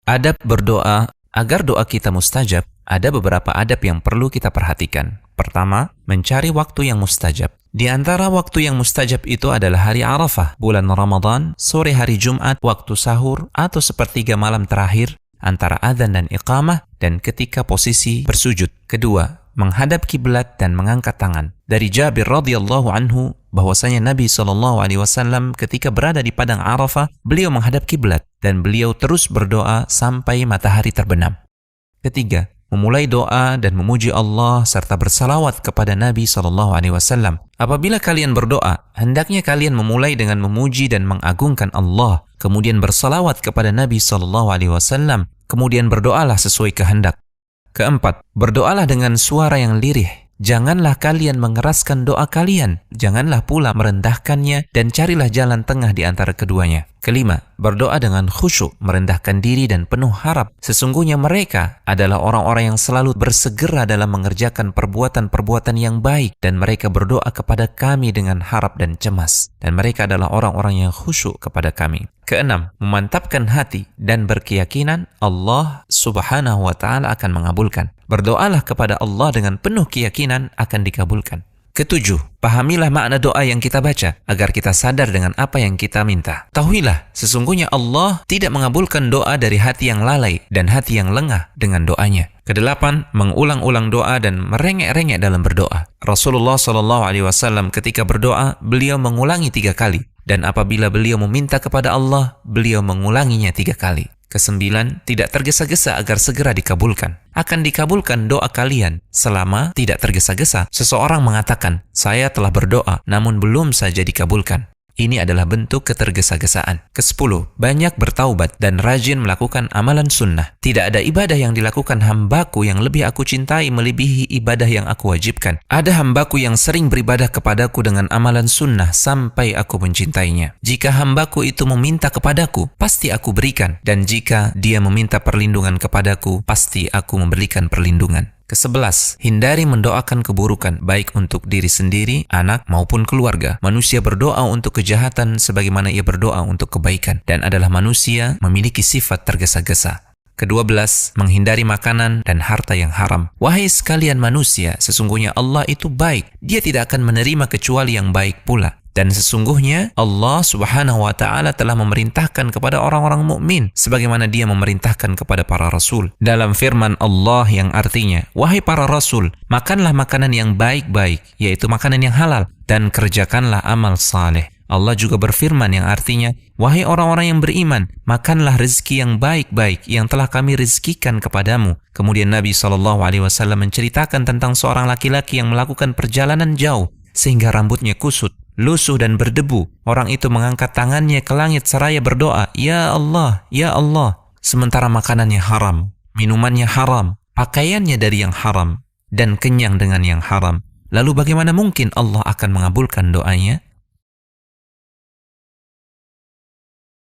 Adab berdoa. Agar doa kita mustajab, ada beberapa adab yang perlu kita perhatikan. Pertama, mencari waktu yang mustajab. Di antara waktu yang mustajab itu adalah hari Arafah, bulan Ramadan, sore hari Jumat, waktu sahur, atau sepertiga malam terakhir, antara adzan dan iqamah, dan ketika posisi bersujud. Kedua, menghadap kiblat dan mengangkat tangan. Dari Jabir radhiyallahu anhu, bahwasanya Nabi SAW ketika berada di padang Arafah, beliau menghadap kiblat dan beliau terus berdoa sampai matahari terbenam. Ketiga, memulai doa dan memuji Allah serta bersalawat kepada Nabi SAW. Apabila kalian berdoa, hendaknya kalian memulai dengan memuji dan mengagungkan Allah, kemudian bersalawat kepada Nabi SAW, kemudian berdoalah sesuai kehendak. Keempat, berdoalah dengan suara yang lirih. Janganlah kalian mengeraskan doa kalian, janganlah pula merendahkannya, dan carilah jalan tengah di antara keduanya. Kelima, berdoa dengan khusyuk, merendahkan diri dan penuh harap. Sesungguhnya mereka adalah orang-orang yang selalu bersegera dalam mengerjakan perbuatan-perbuatan yang baik, dan mereka berdoa kepada kami dengan harap dan cemas. Dan mereka adalah orang-orang yang khusyuk kepada kami. Keenam, memantapkan hati dan berkeyakinan Allah Subhanahu wa Ta'ala akan mengabulkan. Berdoalah kepada Allah dengan penuh keyakinan akan dikabulkan. Ketujuh, pahamilah makna doa yang kita baca agar kita sadar dengan apa yang kita minta. Tahuilah, sesungguhnya Allah tidak mengabulkan doa dari hati yang lalai dan hati yang lengah dengan doanya. Kedelapan, mengulang-ulang doa dan merengek-rengek dalam berdoa. Rasulullah SAW ketika berdoa, beliau mengulangi 3 kali. Dan apabila beliau meminta kepada Allah, beliau mengulanginya 3 kali. Kesembilan, tidak tergesa-gesa agar segera dikabulkan. Akan dikabulkan doa kalian selama tidak tergesa-gesa. Seseorang mengatakan, saya telah berdoa namun belum saja dikabulkan. Ini adalah bentuk ketergesa-gesaan. Kesepuluh, banyak bertaubat dan rajin melakukan amalan sunnah. Tidak ada ibadah yang dilakukan hambaku yang lebih aku cintai melebihi ibadah yang aku wajibkan. Ada hambaku yang sering beribadah kepadaku dengan amalan sunnah sampai aku mencintainya. Jika hambaku itu meminta kepadaku, pasti aku berikan. Dan jika dia meminta perlindungan kepadaku, pasti aku memberikan perlindungan. Kesebelas, hindari mendoakan keburukan, baik untuk diri sendiri, anak, maupun keluarga. Manusia berdoa untuk kejahatan sebagaimana ia berdoa untuk kebaikan, dan adalah manusia memiliki sifat tergesa-gesa. Ke-12, menghindari makanan dan harta yang haram. Wahai sekalian manusia, sesungguhnya Allah itu baik. Dia tidak akan menerima kecuali yang baik pula. Dan sesungguhnya Allah Subhanahu wa Ta'ala telah memerintahkan kepada orang-orang mukmin sebagaimana Dia memerintahkan kepada para rasul. Dalam firman Allah yang artinya, wahai para rasul, makanlah makanan yang baik-baik, yaitu makanan yang halal, dan kerjakanlah amal saleh. Allah juga berfirman yang artinya, wahai orang-orang yang beriman, makanlah rezeki yang baik-baik yang telah kami rezekikan kepadamu. Kemudian Nabi SAW menceritakan tentang seorang laki-laki yang melakukan perjalanan jauh sehingga rambutnya kusut, lusuh dan berdebu. Orang itu mengangkat tangannya ke langit seraya berdoa, ya Allah, ya Allah. Sementara makanannya haram, minumannya haram, pakaiannya dari yang haram, dan kenyang dengan yang haram. Lalu bagaimana mungkin Allah akan mengabulkan doanya?